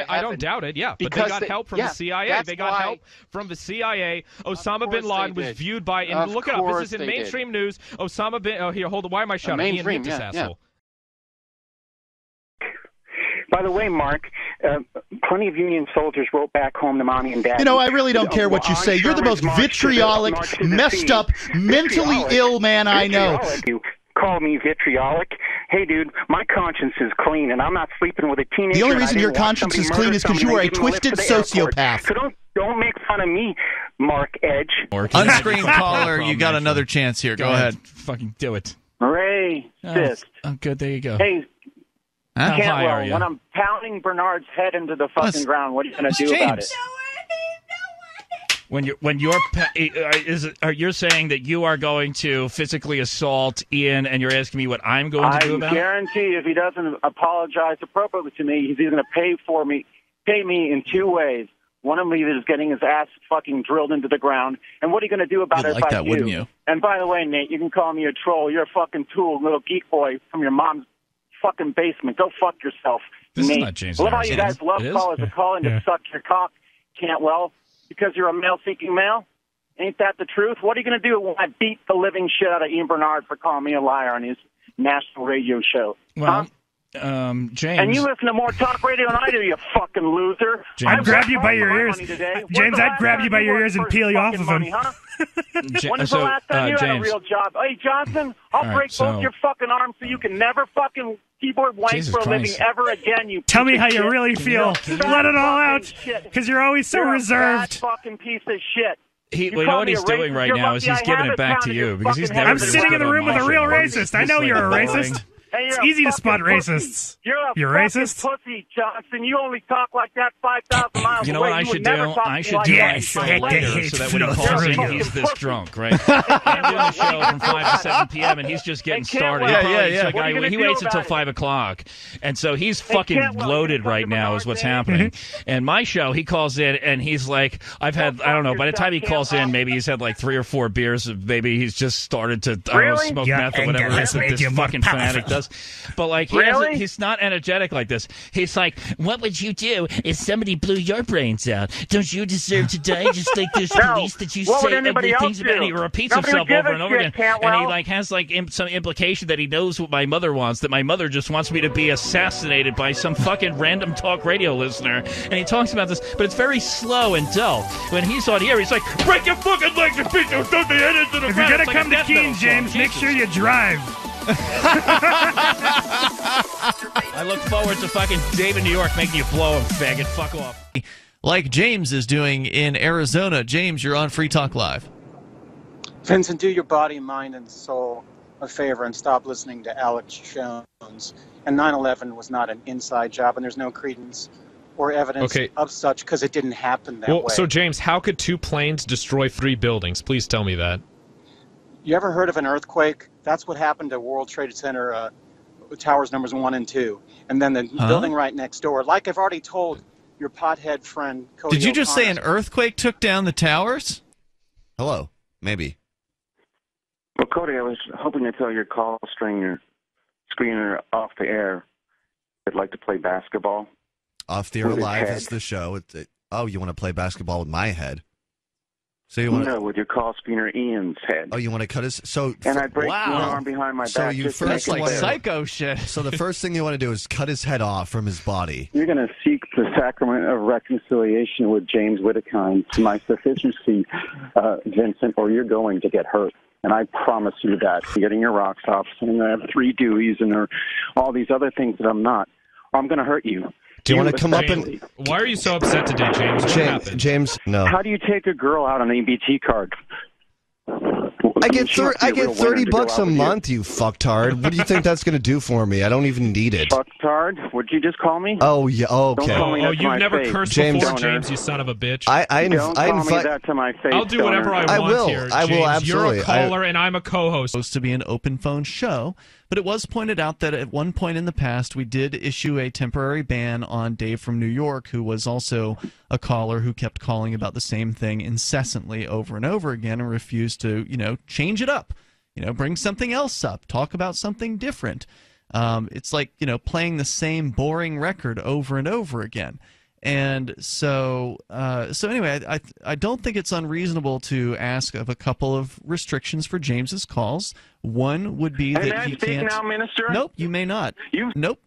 I don't doubt it, yeah. But they got help from the CIA. They got help from the CIA. Osama bin Laden was viewed by, and look it up, this is in mainstream news. Osama bin, oh, here, hold on, why am I shouting? Ian, mute this asshole. By the way, Mark, plenty of Union soldiers wrote back home to Mommy and Daddy. You know, I really don't care what you say. You're the most vitriolic, messed up, mentally ill man I know. You call me vitriolic? Hey, dude, my conscience is clean, and I'm not sleeping with a teenager. The only reason your conscience is clean is because you are a twisted sociopath. So don't make fun of me, Mark Edge. Unscreened caller, you got another chance here. Go ahead. Fucking do it. Racist. Oh, good. There you go. Hey, how are you? When I'm pounding Bernard's head into the fucking ground, what are you going to do about it? When you're saying that you are going to physically assault Ian, and you're asking me what I'm going to do about it? I guarantee if he doesn't apologize appropriately to me, he's going to pay me in two ways. One of them is getting his ass fucking drilled into the ground. And what are you going to do about it if I do? Wouldn't you? And by the way, Nate, you can call me a troll. You're a fucking tool, little geek boy from your mom's fucking basement. Go fuck yourself, This Nate. is not James. Love how you guys love callers to call in to suck your cock. Can't because you're a male-seeking male? Ain't that the truth? What are you going to do when I beat the living shit out of Ian Bernard for calling me a liar on his national radio show? Well, James. And you listen to more talk radio than I do, you fucking loser. I'd grab you by your ears. James, I'd grab you by your ears and peel you off of him. When was the last time you had a real job? Hey, Johnson, I'll break both your fucking arms so you can never fucking keyboard wank for a living ever again, you Tell me how you really feel. Let it all out, because you're always so reserved. You're a fucking piece of shit. You know what he's doing right now is he's giving it back to you because he's never. I'm sitting in the room with a real racist. I know you're a racist. Hey, it's easy to spot racists. You're racist? Pussy, Johnson. You only talk like that 5,000 miles away. You know what I should do? I should do my show later so that when he calls in, he's this drunk, right? I'm doing the show from 5 to 7 p.m. and he's just getting started. He waits until 5 o'clock. And so he's fucking loaded right now is what's happening. And my show, he calls in and he's like, I've had, I don't know, by the time he calls in, maybe he's had like 3 or 4 beers. Maybe he's just started to, I don't know, smoke meth or whatever it is that this fucking fanatic does. But like he's not energetic like this. He's like, what would you do if somebody blew your brains out? Don't you deserve to die just like this police that you say ugly things about? And he repeats himself over and over again. And he like has like some implication that he knows what my mother wants, that my mother just wants me to be assassinated by some fucking random talk radio listener. And he talks about this, but it's very slow and dull. When he's on here, he's like, break your fucking legs and beat your stupid head into the ground. If you're going to come to Keene, James, make sure you drive. I look forward to fucking Dave in New York making you blow him, faggot. Fuck off. Like James is doing in Arizona. James, you're on Free Talk Live. Vincent, do your body, mind, and soul a favor and stop listening to Alex Jones. And 9/11 was not an inside job, and there's no credence or evidence of such because it didn't happen that way. So, James, how could 2 planes destroy 3 buildings? Please tell me that. You ever heard of an earthquake? That's what happened to World Trade Center towers numbers 1 and 2. And then the building right next door. Like I've already told your pothead friend, Cody Did you just say an earthquake took down the towers? Hello. Maybe. Well, Cody, I was hoping to tell your call screener off the air I'd like to play basketball. Off the Air Live is the show. Oh, you want to play basketball with my head? So you want with your call screener Ian's head. Oh, you want to cut his... And I break one arm behind my back. So you first like psycho shit. So the first thing you want to do is cut his head off from his body. You're going to seek the sacrament of reconciliation with James Wittekind to my sufficiency, Vincent, or you're going to get hurt. And I promise you that. You're getting your rocks off, and I have 3 Deweys and all these other things that I'm not. Or I'm going to hurt you. Do you want to come up and... Why are you so upset today, James? James, no. How do you take a girl out on an EBT card? I get $30 a month, you fucktard. What do you think that's going to do for me? I don't even need it. Fucktard? What'd you just call me? Oh, yeah, okay. Don't call me that to you've my never face. cursed before, James, you son of a bitch. Don't call me that to my face. I'll do whatever I want here, James. I will, absolutely. You're a caller and I'm a co-host. It's supposed to be an open phone show, but it was pointed out that at one point in the past we did issue a temporary ban on Dave from New York, who was also a caller who kept calling about the same thing incessantly over and over again and refused to, change it up. Bring something else up. Talk about something different. It's like, playing the same boring record over and over again. And so anyway, I don't think it's unreasonable to ask of a couple of restrictions for James's calls. One would be that he can't. Now, Minister? Nope, you may not. Nope.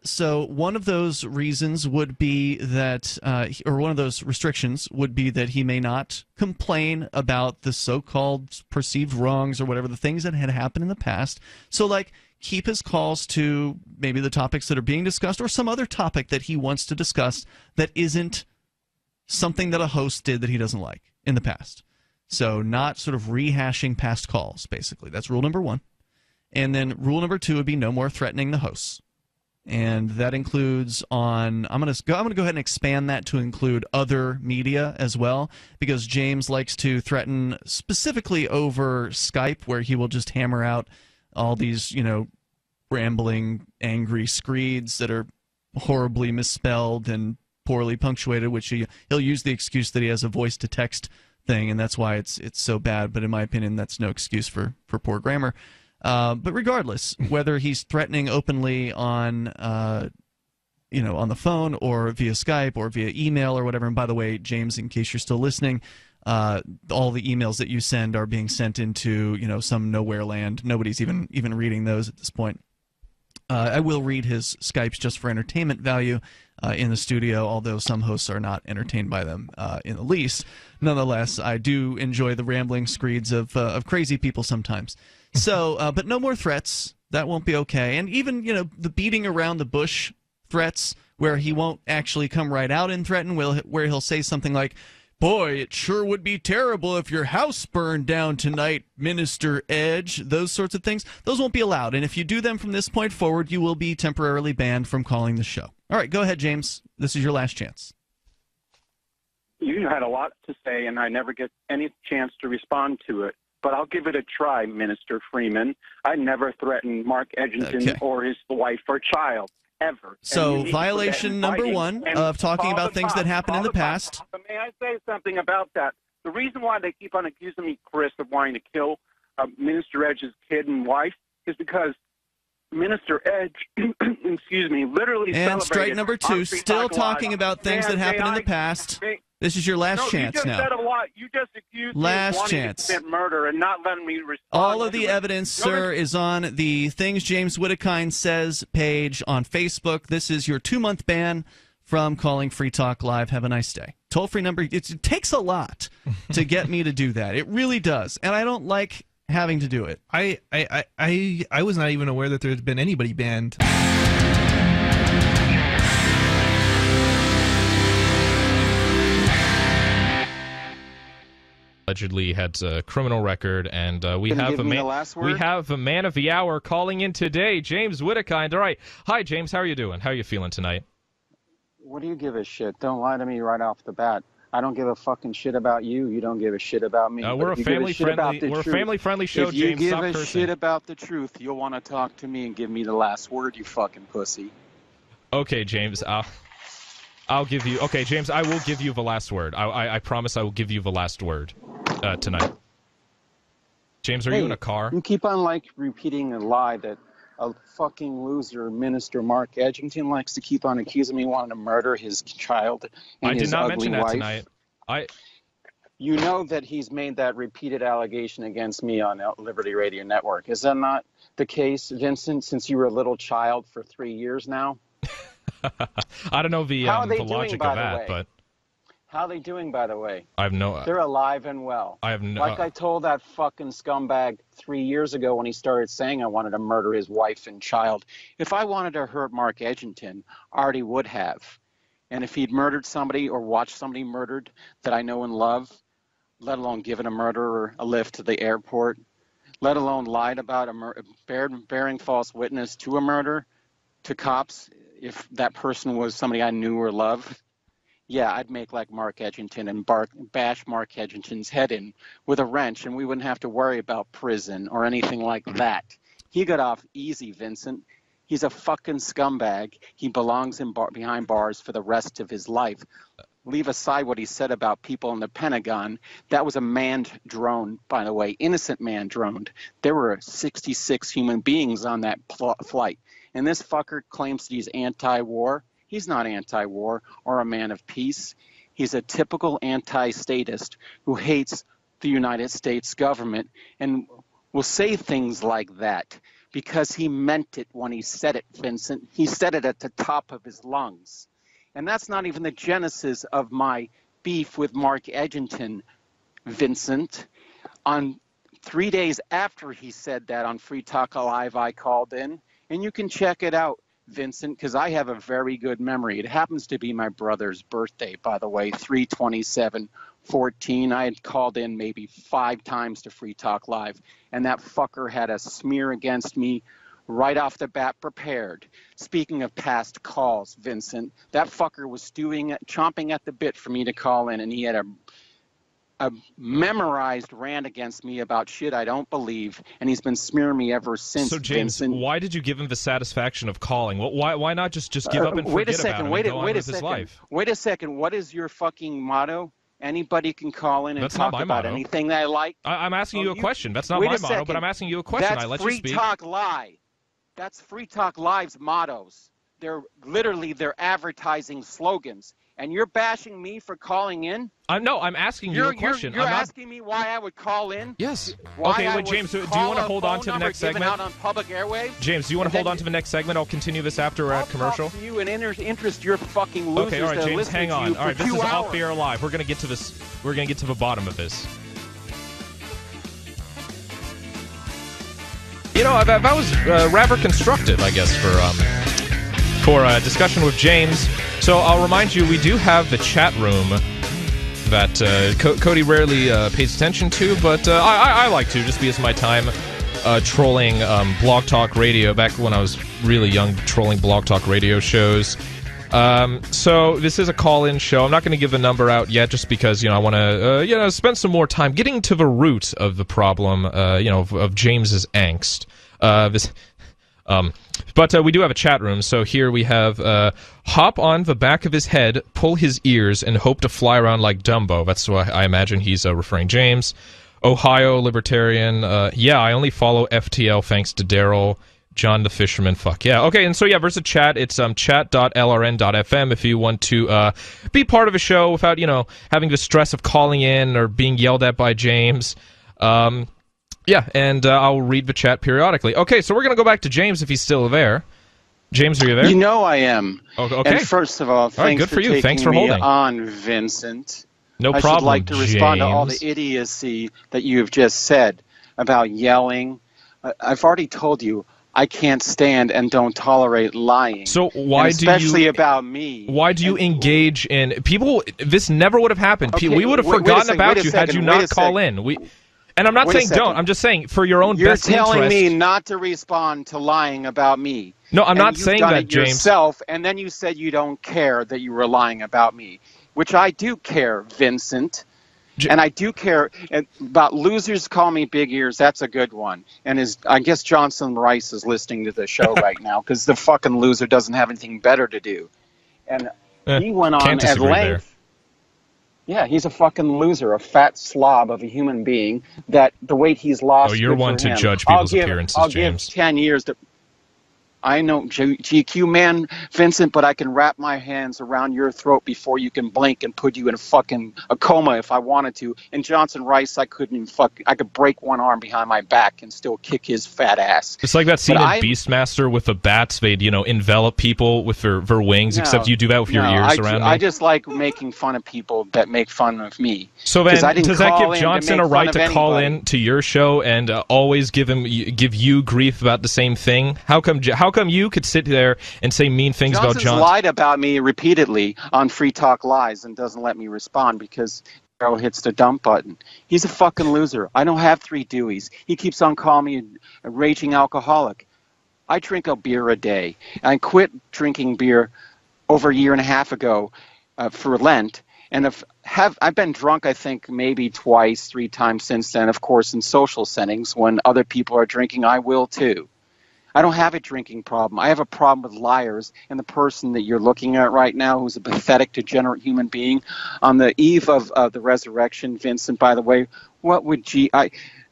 So one of those reasons would be that, or one of those restrictions would be that he may not complain about the so-called perceived wrongs or whatever, the things that had happened in the past. So, like, keep his calls to maybe the topics that are being discussed or some other topic that he wants to discuss that isn't something that a host did that he doesn't like in the past. So not sort of rehashing past calls, basically. That's rule number one. And then rule number two would be no more threatening the hosts. And that includes on I'm going to go ahead and expand that to include other media as well, because James likes to threaten specifically over Skype, where he will just hammer out all these, rambling, angry screeds that are horribly misspelled and poorly punctuated, which he'll use the excuse that he has a voice-to-text thing, and that's why it's so bad. But in my opinion, that's no excuse for poor grammar. But regardless, whether he's threatening openly on on the phone or via Skype or via email or whatever, and by the way, James, in case you're still listening, all the emails that you send are being sent into some nowhere land. Nobody's even reading those at this point. I will read his Skypes just for entertainment value in the studio, although some hosts are not entertained by them in the least. Nonetheless, I do enjoy the rambling screeds of crazy people sometimes. So, but no more threats. That won't be okay. And even the beating around the bush threats, where he won't actually come right out and threaten, where he'll say something like, "Boy, it sure would be terrible if your house burned down tonight, Minister Edge." Those sorts of things, those won't be allowed. And if you do them from this point forward, you will be temporarily banned from calling the show. All right, go ahead, James. This is your last chance. You had a lot to say, and I never get any chance to respond to it. But I'll give it a try, Minister Freeman. I never threatened Mark Edgington or his wife or child, ever. So violation number one of talking about things that happened in the past. But may I say something about that? The reason why they keep on accusing me, Chris, of wanting to kill Minister Edge's kid and wife is because Minister Edge, excuse me, literally and strike number two, still talking about things that happened in the past. This is your last chance now. You just said a lot. You just accused me of wanting to commit murder and not letting me respond. All of the evidence, sir, is on the Things James Wittekind Says page on Facebook. This is your 2-month ban from calling Free Talk Live. Have a nice day. Toll-free number. It takes a lot to get me to do that. It really does. And I don't like having to do it. I was not even aware that there had been anybody banned. Allegedly had a criminal record, and we have a man of the hour calling in today, James Wittekind. All right, hi James, how are you doing? How are you feeling tonight? What do you give a shit? Don't lie to me right off the bat. I don't give a fucking shit about you. You don't give a shit about me. We're a family-friendly show, if James. If you give a shit about the truth, you'll want to talk to me and give me the last word, you fucking pussy. Okay, James. I'll give you. Okay, James. I will give you the last word. I promise. I will give you the last word tonight. James, are you in a car? You keep on repeating a lie that a fucking loser, Minister Mark Edgington, likes to keep on accusing me of wanting to murder his child and his ugly wife. I did not mention that tonight. You know that he's made that repeated allegation against me on Liberty Radio Network. Is that not the case, Vincent, since you were a little child for 3 years now? I don't know the logic of that, but... How are they doing, by the way? I have no... They're alive and well. I have no... Like I told that fucking scumbag 3 years ago when he started saying I wanted to murder his wife and child. If I wanted to hurt Mark Edgington, I already would have. And if he'd murdered somebody or watched somebody murdered that I know and love, let alone given a murderer a lift to the airport, let alone lied about bearing false witness to a murder to cops if that person was somebody I knew or loved, yeah, I'd make like Mark Edgington and bash Mark Edgington's head in with a wrench, and we wouldn't have to worry about prison or anything like that. He got off easy, Vincent. He's a fucking scumbag. He belongs behind bars for the rest of his life. Leave aside what he said about people in the Pentagon. That was a manned drone, by the way, innocent manned drone. There were 66 human beings on that flight. And this fucker claims that he's anti-war. He's not anti-war or a man of peace. He's a typical anti-statist who hates the United States government and will say things like that because he meant it when he said it, Vincent. He said it at the top of his lungs. And that's not even the genesis of my beef with Mark Edgington, Vincent. On 3 days after he said that on Free Talk Live, I called in, and you can check it out, Vincent, because I have a very good memory. It happens to be my brother's birthday, by the way, 3/27/14. I had called in maybe 5 times to Free Talk Live, and that fucker had a smear against me right off the bat prepared. Speaking of past calls, Vincent, that fucker was chomping at the bit for me to call in, and he had a memorized rant against me about shit I don't believe, and he's been smearing me ever since. So, James, Vincent, why did you give him the satisfaction of calling? Why not just give up and forget about him and go on with his life? Wait a second. What is your fucking motto? Anybody can call in and talk about anything they like? I'm asking you a question. That's not my motto, but I'm asking you a question. I let you speak. Free Talk Live. That's Free Talk Live's mottos. They're literally their advertising slogans. And you're bashing me for calling in? No, I'm asking you a question. You're asking me why I would call in? Yes. Okay, wait, James, do you want to hold on to the next segment? Out on public airwaves? James, do you want to hold on to the next segment? I'll continue this after we're at commercial. I'll talk to you and interest your fucking losers. Okay, all right, James, hang on. All right, this is Off the Air Live. We're going to get to this. We're going to get to the bottom of this. You know, that was rather constructive, I guess, for a discussion with James. So I'll remind you, we do have the chat room that Cody rarely pays attention to, but I like to, just because of my time trolling Blog Talk Radio, back when I was really young, trolling Blog Talk Radio shows. So this is a call-in show. I'm not going to give the number out yet, just because, I want to, spend some more time getting to the root of the problem, of James's angst. But we do have a chat room, so here we have hop on the back of his head, pull his ears, and hope to fly around like Dumbo. That's what I imagine he's referring. James, Ohio Libertarian. Yeah, I only follow FTL thanks to Daryl. John the Fisherman, fuck yeah. Okay, and so yeah, there's a chat. It's chat.lrn.fm if you want to be part of a show without, having the stress of calling in or being yelled at by James. Yeah, and I'll read the chat periodically. Okay, so we're going to go back to James if he's still there. James, are you there? You know I am. Okay. And first of all, thanks good for you. taking Thanks for me holding on, Vincent. No problem, I should like to respond to all the James. idiocy that you have just said about yelling. I've already told you I can't stand and don't tolerate lying. So why do you... Especially about me. Why do you engage in... People, this never would have happened. Okay, we would have forgotten about you had you not call in. And I'm not saying don't. I'm just saying for your own best interest. You're telling me not to respond to lying about me. No, I'm not saying that, James. Yourself, and then you said you don't care that you were lying about me, which I do care, Vincent. And I do care about losers call me big ears. That's a good one. And I guess Johnson Rice is listening to the show right now because the fucking loser doesn't have anything better to do. And he went on at length. Yeah, he's a fucking loser, a fat slob of a human being that the weight he's lost. Oh, you're one to judge people's appearances, I'll James. give 10 years to... I know, GQ man, Vincent, but I can wrap my hands around your throat before you can blink and put you in a coma if I wanted to. And Johnson Rice, I couldn't even I could break one arm behind my back and still kick his fat ass. It's like that scene in Beastmaster with the bats. They'd, envelop people with their wings, except you do that with your ears around them. I just like making fun of people that make fun of me. So then, does that give Johnson a right to call in to your show and always give you grief about the same thing? How come you could sit there and say mean things about Johnson? Johnson's lied about me repeatedly on Free Talk Lies and doesn't let me respond because Daryl hits the dump button. He's a fucking loser. I don't have 3 Deweys. He keeps on calling me a raging alcoholic. I drink a beer a day. I quit drinking beer over a year and a half ago for Lent. And I've been drunk, I think, maybe twice, 3 times since then. Of course, in social settings, when other people are drinking, I will too. I don't have a drinking problem. I have a problem with liars. And the person that you're looking at right now, who's a pathetic, degenerate human being, on the eve of the resurrection, Vincent, by the way, what would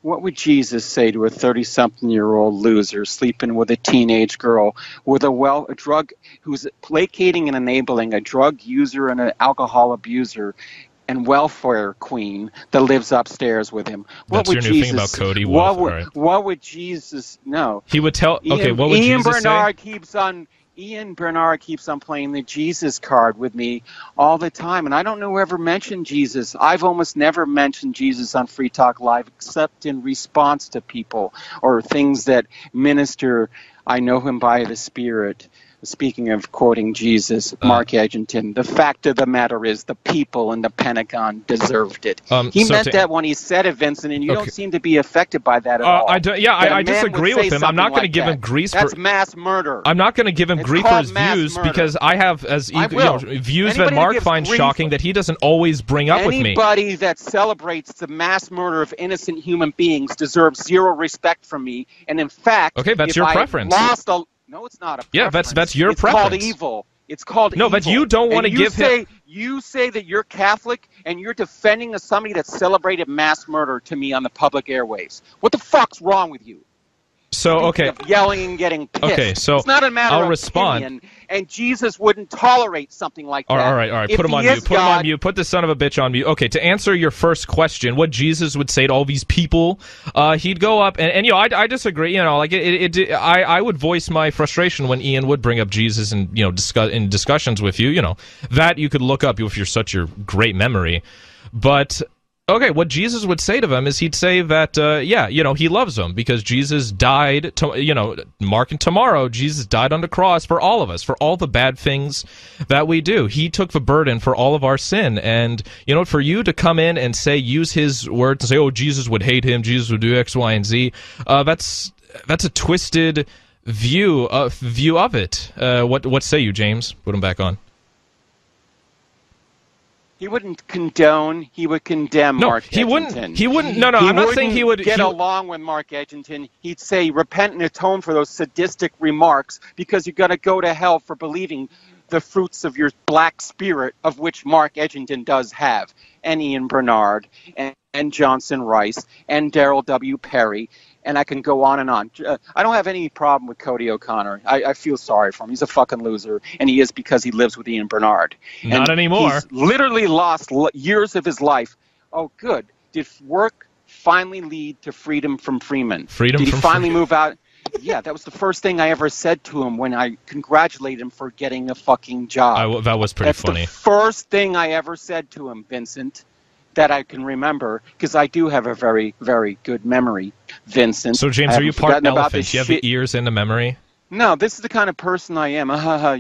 What would Jesus say to a 30-something-year-old loser sleeping with a teenage girl with a drug who's placating and enabling a drug user and an alcohol abuser and welfare queen that lives upstairs with him? That's your new thing about Cody Wolf. What would Jesus know? He would tell. Okay, what would Jesus say? Ian Bernard keeps on playing the Jesus card with me all the time, and I don't know who ever mentioned Jesus. I've almost never mentioned Jesus on Free Talk Live except in response to people or things that minister. I know him by the Spirit. Speaking of quoting Jesus, Mark Edgington, the fact of the matter is the people in the Pentagon deserved it. He meant that when he said it, Vincent, and you don't seem to be affected by that at all. I disagree with him. I'm not going to give him grief. That's mass murder. I'm not going to give him grief for his views because I have views that Mark finds shocking that he doesn't always bring up with me. Anybody that celebrates the mass murder of innocent human beings deserves zero respect from me. And in fact, that's your preference. No, it's not a preference. Yeah, that's your preference. It's called evil. It's called evil. No, but you don't want to give him... You say that you're Catholic and you're defending somebody that celebrated mass murder to me on the public airwaves. What the fuck's wrong with you? So, okay. Yelling and getting pissed. Okay, so it's not a matter of respond. opinion, and Jesus wouldn't tolerate something like that. All right. Put him on mute. Put him on mute. Put this son of a bitch on mute. Okay, to answer your first question, what Jesus would say to all these people, he'd go up and I disagree. I would voice my frustration when Ian would bring up Jesus and discuss in discussions with you. That you could look up if you're such a great memory, but. Okay, what Jesus would say to them is he'd say that, he loves them because Jesus died, marking tomorrow, Jesus died on the cross for all of us, for all the bad things that we do. He took the burden for all of our sin. And, for you to come in and use his words and say, oh, Jesus would hate him, Jesus would do X, Y, and Z, that's a twisted view of it. What say you, James? Put him back on. He wouldn't condone. He would condemn Mark Edgington. He wouldn't. No. I'm not saying he would get along with Mark Edgington. He'd say, repent and atone for those sadistic remarks because you're going to go to hell for believing the fruits of your black spirit, of which Mark Edgington does have, and Ian Bernard, and Johnson Rice, and Daryl W. Perry. And I can go on and on. I don't have any problem with Cody O'Connor. I feel sorry for him. He's a fucking loser, and he is because he lives with Ian Bernard. Not anymore. He's literally lost years of his life. Oh, good. Did work finally lead to freedom from Freeman? Did he finally move out? Yeah, that was the first thing I ever said to him when I congratulated him for getting a fucking job. That was pretty funny. That's the first thing I ever said to him, Vincent. That I can remember, because I do have a very, very good memory, Vincent. So, James, are you part elephant? Do you have ears and a memory? No, this is the kind of person I am.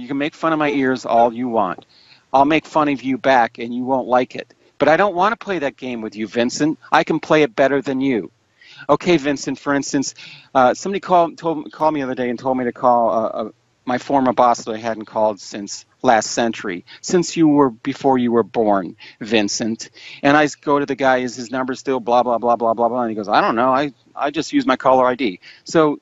You can make fun of my ears all you want. I'll make fun of you back, and you won't like it. But I don't want to play that game with you, Vincent. I can play it better than you. Okay, Vincent, for instance, somebody called me the other day and told me to call my former boss that I hadn't called since last century, before you were born, Vincent. And I go to the guy, is his number still blah, blah, blah, blah, blah, blah. And he goes, I don't know. I just use my caller ID. So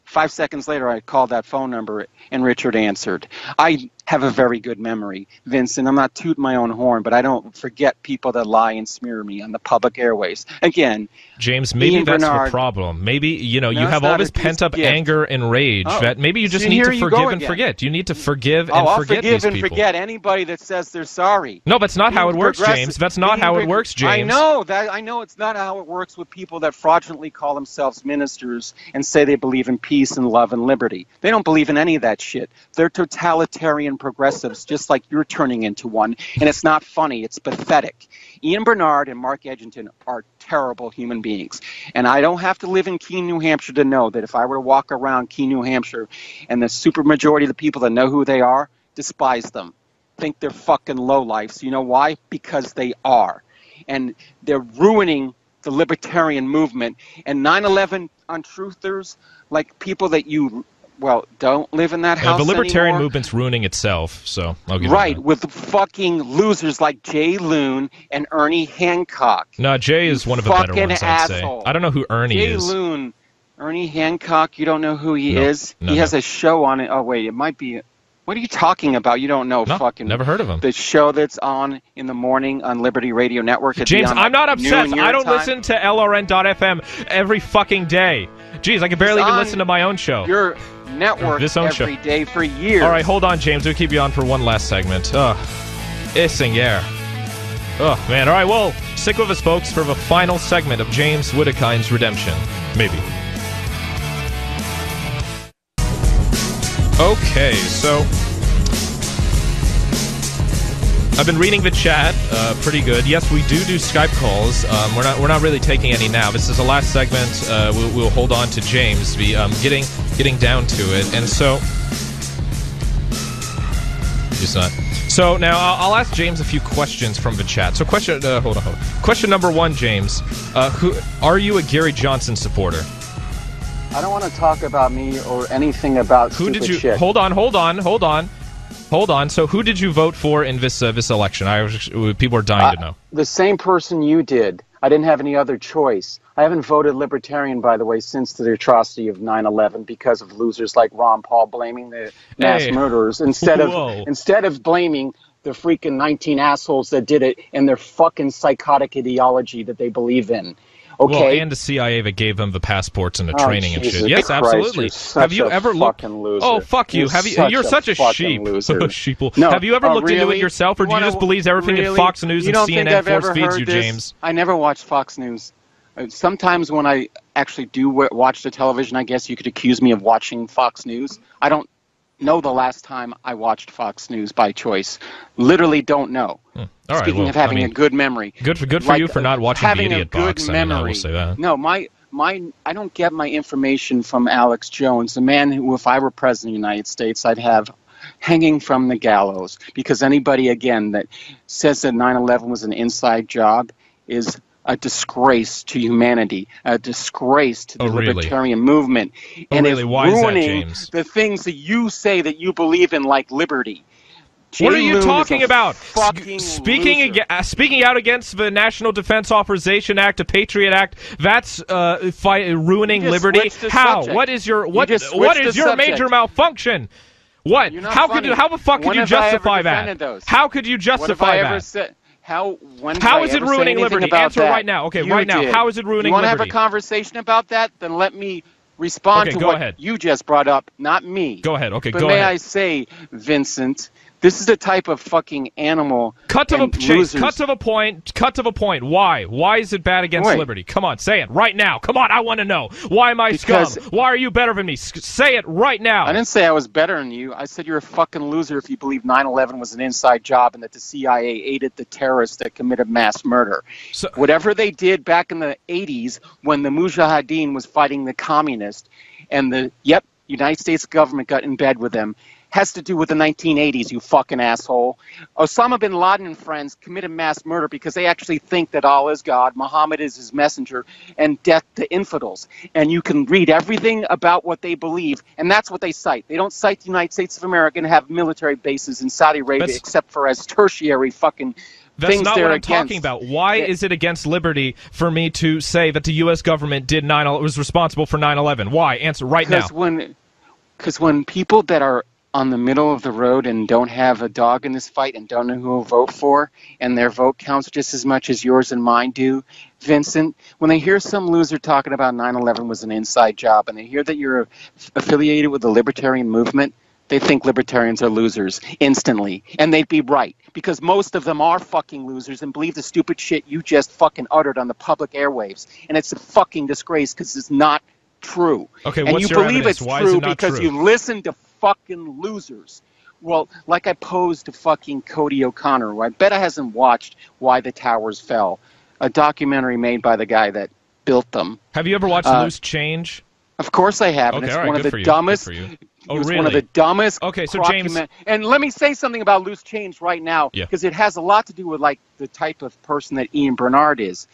5 seconds later, I called that phone number, and Richard answered. I have a very good memory, Vincent. I'm not tooting my own horn, but I don't forget people that lie and smear me on the public airways. Again, James, maybe Ian that's Bernard, the problem. Maybe, you have all this pent-up anger and rage that maybe you just need to forgive and forget. You need to forgive and forget these people. I'll forgive and forget anybody that says they're sorry. No, that's not how it works, James. That's not how it works, James. I know it's not how it works with people that fraudulently call themselves ministers and say they believe in peace and love and liberty. They don't believe in any of that shit. They're totalitarian progressives, just like you're turning into one, and it's not funny, it's pathetic. Ian Bernard and Mark Edgington are terrible human beings, and I don't have to live in Keene, New Hampshire to know that if I were to walk around Keene, New Hampshire, and the supermajority of the people that know who they are despise them, think they're fucking lowlifes. You know why? Because they are, and they're ruining the libertarian movement. And 9/11 untruthers, like people that don't live in that house the libertarian anymore. Movement's ruining itself, so I'll give right, you that. With losers losers like Jay Loon and Ernie Hancock. No, Jay is one of the better ones, I'd say. I don't know who Ernie is. Jay Loon, Ernie Hancock, you don't know who he is? He has a show on it. Oh, wait, it might be... What are you talking about? You don't know fucking... never heard of him. The show that's on in the morning on Liberty Radio Network. James, I'm not obsessed. I don't listen to LRN.FM every fucking day. Jeez, I can barely even listen to my own show. Your network every day for years. All right, hold on, James. We'll keep you on for one last segment. Isingare. Oh, man. All right, well, stick with us, folks, for the final segment of James Wittekind's Redemption. Maybe. Okay, so I've been reading the chat, pretty good. Yes, we do Skype calls. We're not really taking any now. This is the last segment. We'll hold on to James, getting down to it, and so he's not. So now I'll ask James a few questions from the chat. So hold on. Question number one, James. Who are you a Gary Johnson supporter? I don't want to talk about me or anything about stupid shit. Hold on. So who did you vote for in this election? People are dying to know. The same person you did. I didn't have any other choice. I haven't voted Libertarian, by the way, since the atrocity of 9/11 because of losers like Ron Paul blaming the mass murderers instead of blaming the freaking 19 assholes that did it and their fucking psychotic ideology that they believe in. Okay. Well, and the CIA that gave them the passports and the training and shit. Yes, absolutely. Have you ever looked? Loser. Oh, fuck you. You're such a sheep. Sheeple. No, have you ever looked into it yourself, or do you just believe everything that Fox News and CNN force feeds you, James? I never watched Fox News. Sometimes when I actually do watch the television, I guess you could accuse me of watching Fox News. I don't know the last time I watched Fox News by choice. Literally don't know. Speaking of having a good memory. Good for you for not watching the Idiot Box. I will say that. No, I don't get my information from Alex Jones, the man who, if I were president of the United States, I'd have hanging from the gallows. Because anybody, again, that says that 9/11 was an inside job is a disgrace to humanity, a disgrace to the libertarian movement, and is ruining the things that you say that you believe in, like liberty. What are you talking about? Speaking out against the National Defense Authorization Act, the Patriot Act, that's ruining liberty. How? What is your major malfunction? What? How the fuck could you justify that? How could you justify that? How is it ruining liberty? Answer right now. Okay, right now. How is it ruining liberty? You want to have a conversation about that? Then let me respond to what you just brought up, not me. Go ahead. Okay, but go ahead. May I say, Vincent, this is the type of fucking animal. Cut to the point. Why? Why is it bad against liberty? Come on, say it right now. Come on, I want to know. Why am I scum? Why are you better than me? Say it right now. I didn't say I was better than you. I said you're a fucking loser if you believe 9/11 was an inside job and that the CIA aided the terrorists that committed mass murder. So, whatever they did back in the 80s when the Mujahideen was fighting the communists and the United States government got in bed with them, has to do with the 1980s, you fucking asshole. Osama bin Laden and friends committed mass murder because they actually think that Allah is God, Muhammad is his messenger, and death to infidels. And you can read everything about what they believe, and that's what they cite. They don't cite the United States of America and have military bases in Saudi Arabia except for as tertiary fucking That's things not they're what I'm against. talking about. Why is it against liberty for me to say that the U.S. government was responsible for 9/11? Why? Answer right now. Because when people that are on the middle of the road and don't have a dog in this fight and don't know who will vote for, and their vote counts just as much as yours and mine do, Vincent, when they hear some loser talking about 9/11 was an inside job and they hear that you're affiliated with the libertarian movement, they think libertarians are losers instantly. And they'd be right, because most of them are fucking losers and believe the stupid shit you just fucking uttered on the public airwaves. And it's a fucking disgrace because it's not true. Okay, and what's you your believe evidence? it's Why true is it not because true? you listen to fucking losers. Well, like I posed to fucking Cody O'Connor, who I bet I hasn't watched Why the Towers Fell, a documentary made by the guy that built them. Have you ever watched Loose Change? Of course I have. Okay, and it's all right, one of good the for you. dumbest. Good for you. It was one of the dumbest. Okay, so James, and let me say something about Loose Change right now, because it has a lot to do with like the type of person that Ian Bernard is.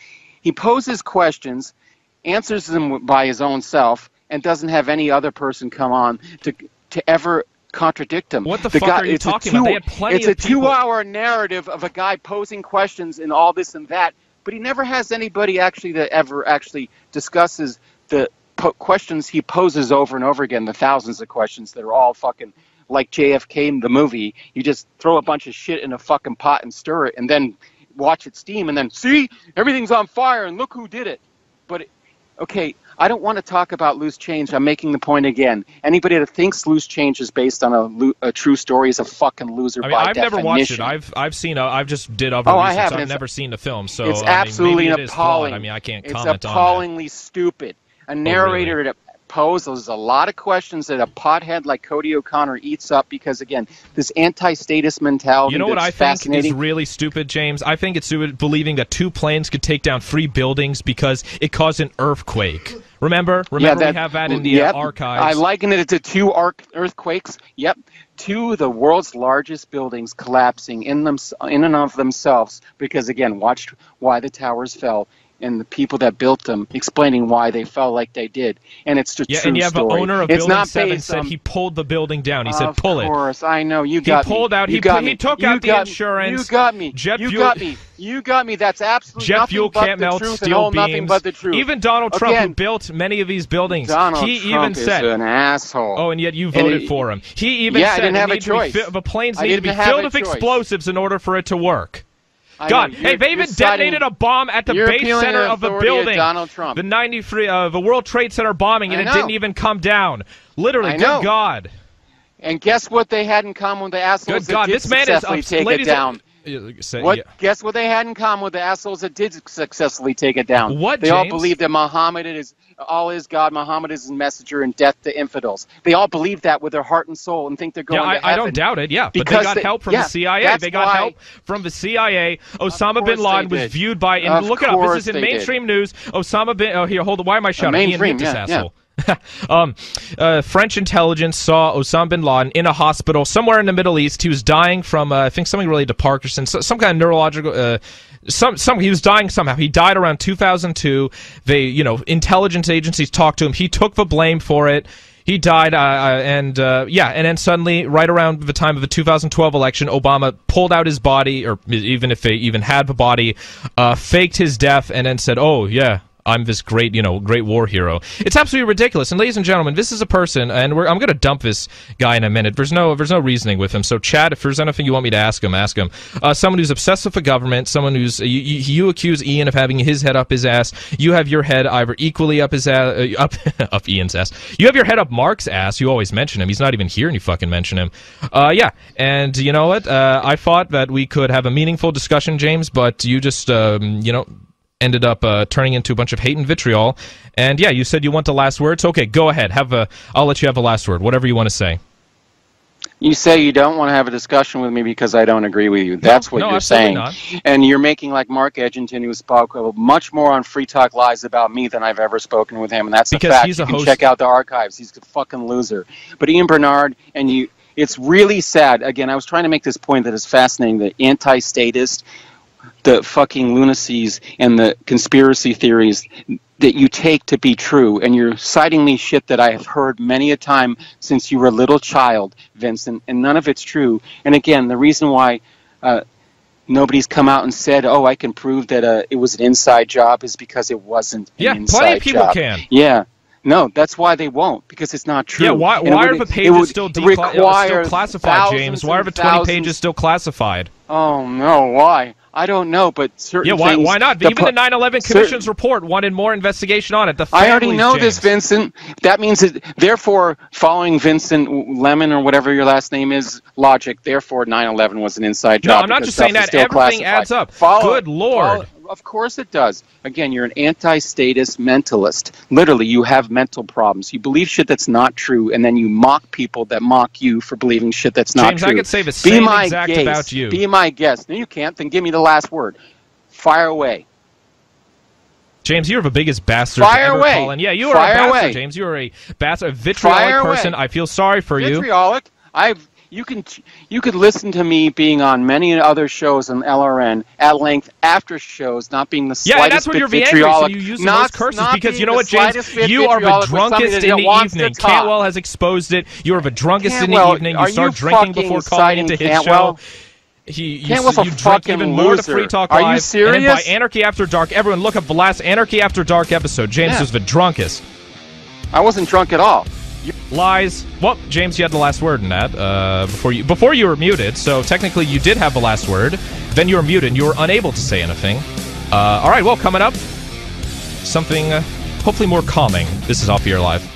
He poses questions, answers them by his own self, and doesn't have any other person come on to ever contradict him. What the fuck are you talking about? They had plenty of people. 2-hour narrative of a guy posing questions and all this and that, but he never has anybody actually that ever actually discusses the questions he poses over and over again, the thousands of questions that are all fucking like JFK in the movie. You just throw a bunch of shit in a fucking pot and stir it, and then watch it steam, and then see, everything's on fire, and look who did it. But, okay, I don't want to talk about Loose Change. I'm making the point again. Anybody that thinks Loose Change is based on a true story is a fucking loser by definition. I've never watched it. I've seen. I've just did other research. I've never seen the film, so it's absolutely maybe it appalling. I mean, I can't comment on that. It's appallingly stupid. A narrator that poses a lot of questions that a pothead like Cody O'Connor eats up because, again, this anti-statist mentality. You know what I think is really stupid, James? I think it's stupid believing that 2 planes could take down 3 buildings because it caused an earthquake. Remember we have that in the archives. I liken it to 2 earthquakes. Yep. 2 of the world's largest buildings collapsing in and of themselves because, again, watch why the towers fell. And the people that built them explaining why they fell like they did. And it's just true story. And you have the owner of Building 7 said he pulled the building down. He said, pull it. Of course, I know. You got me. He pulled out. He took out the insurance. You got me. You got me. That's absolutely jet nothing fuel but can't the melt truth steel and nothing but the truth. Even Donald Trump, who built many of these buildings, he even said, is an asshole. Oh, and yet you voted for him. He even said I didn't have a choice. The planes need to be filled with explosives in order for it to work. God, hey, they even detonated a bomb at the base center of the building. Donald Trump. The 93, the World Trade Center bombing, and it didn't even come down. Literally, good God. And guess what they had in common with the assholes that did successfully take it down? Guess what they had in common with the assholes that did successfully take it down? What, They all believe that Muhammad is God, Muhammad is his messenger, and death to infidels. They all believe that with their heart and soul and think they're going to heaven. I don't doubt it, but they got help from the CIA. They got help from the CIA. Osama bin Laden was viewed by, and look it up, this is in mainstream news. Osama bin, here, hold on, why am I shouting? Ian, mute this asshole. French intelligence saw Osama bin Laden in a hospital somewhere in the Middle East. He was dying from, I think, something related to Parkinson's, some kind of neurological. He was dying somehow. He died around 2002. Intelligence agencies talked to him. He took the blame for it. He died, and then suddenly, right around the time of the 2012 election, Obama pulled out his body, or even if they even had the body, faked his death, and then said, "Oh yeah, I'm this great war hero." It's absolutely ridiculous. And ladies and gentlemen, this is a person, and I'm going to dump this guy in a minute. There's no reasoning with him. So, Chad, if there's anything you want me to ask him, ask him. Someone who's obsessed with the government, someone who's you accuse Ian of having his head up his ass. You have your head either equally up his ass, up Ian's ass. You have your head up Mark's ass. You always mention him. He's not even here, and you fucking mention him. And you know what? I thought that we could have a meaningful discussion, James, but you just ended up turning into a bunch of hate and vitriol. And you said you want the last word. So okay, go ahead. I'll let you have the last word. Whatever you want to say. You say you don't want to have a discussion with me because I don't agree with you. That's what you're saying. Not. And you're making like Mark Edgington, who spoke much more on Free Talk Lies about me than I've ever spoken with him. And that's because a fact. He's a you can host. Check out the archives. He's a fucking loser. But Ian Bernard and you, it's really sad. Again, I was trying to make this point that is fascinating. The anti-statist, the fucking lunacies and the conspiracy theories that you take to be true, and you're citing me shit that I have heard many a time since you were a little child, Vincent, and none of it's true. And again, the reason why nobody's come out and said, "Oh, I can prove that it was an inside job," is because it wasn't an inside job. Plenty of people can. Yeah. No, that's why they won't, because it's not true. Yeah, why are the pages still classified, James? Why are the 20 pages still classified? Oh, no, why? I don't know, but certain things... why not? Even the 9/11 Commission's report wanted more investigation on it. I already know this, Vincent. That means that, therefore, following Vincent Lemon, or whatever your last name is, logic, therefore 9/11 was an inside job. No, I'm not just saying that. Everything adds up. Good Lord. Of course it does. Again, you're an anti-statist mentalist. Literally, you have mental problems. You believe shit that's not true, and then you mock people that mock you for believing shit that's not true. James, I could say the same exact about you. Be my guest. No, you can't. Then give me the last word. Fire away. James, you're the biggest bastard Fire to ever away. Call in. Yeah, you are a bastard, James. You are a bastard, a vitriolic person. I feel sorry for you. Vitriolic? You could listen to me being on many other shows on LRN at length after shows, not being the slightest and that's when you're vitriolic. Angry, so you use the most curses because you know what, James? You are the drunkest in the evening. Cantwell has exposed it. You are the drunkest in the evening. You start drinking before calling into his show. You drunk even more to Free Talk Live. Are you serious? And then by Anarchy After Dark, everyone look up the last Anarchy After Dark episode. James was the drunkest. I wasn't drunk at all. Lies. Well, James, you had the last word in that before you were muted. So technically, you did have the last word. Then you were muted, and you were unable to say anything. All right. Well, coming up, something hopefully more calming. This is Off the Air Live.